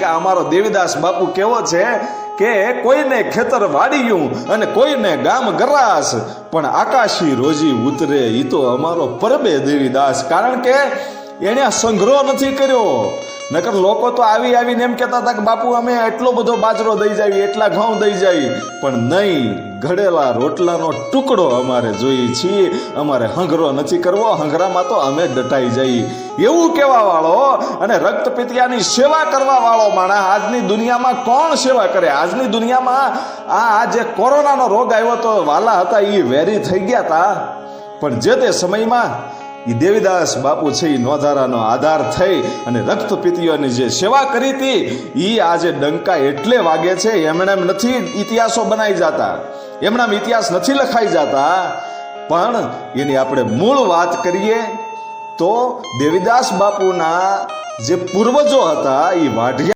કે અમારો દેવીદાસ બાપુ કેવો છે કે કોઈને ખેતર વાડિયું અને કોઈને ગામ ગરાસ, પણ આકાશી રોજી ઉતરે ઈ તો અમારો પરબે દેવીદાસ. કારણ કે એને સંગ્રહ નથી કર્યો. નકર લોકો તો આવીને એમ કહેતા હતા કે બાપુ અમે એટલો બધો બાજરો દઈ જાય, એટલા ઘઉં દઈ જાય, પણ નહીં, ઘડેલા રોટલાનો ટુકડો અમારે જોઈએ છીએ. અમારે હંગરો નથી કરવો, હંગરામાં તો અમે ડટાઈ જઈએ. એવું કહેવા વાળો અને રક્તપિતિયાની સેવા કરવા વાળો માણસ આજની દુનિયામાં કોણ સેવા કરે? આજની દુનિયામાં આ જે કોરોનાનો રોગ આવ્યો તો વાલા હતા એ વેરી થઈ ગયા હતા, પણ જે તે સમયમાં એ દેવીદાસ બાપુ છે એ નોંધારાનો આધાર થઈ અને રક્તપિતિઓની જે સેવા કરી હતી એ આજે ડંકા એટલે વાગે છે. એમણે નથી ઇતિહાસો બનાવી જતા, એમના ઇતિહાસ નથી લખાઈ જતા, પણ એની આપણે મૂળ વાત કરીએ તો દેવીદાસ બાપુના જે પૂર્વજો હતા એ વાઢિયા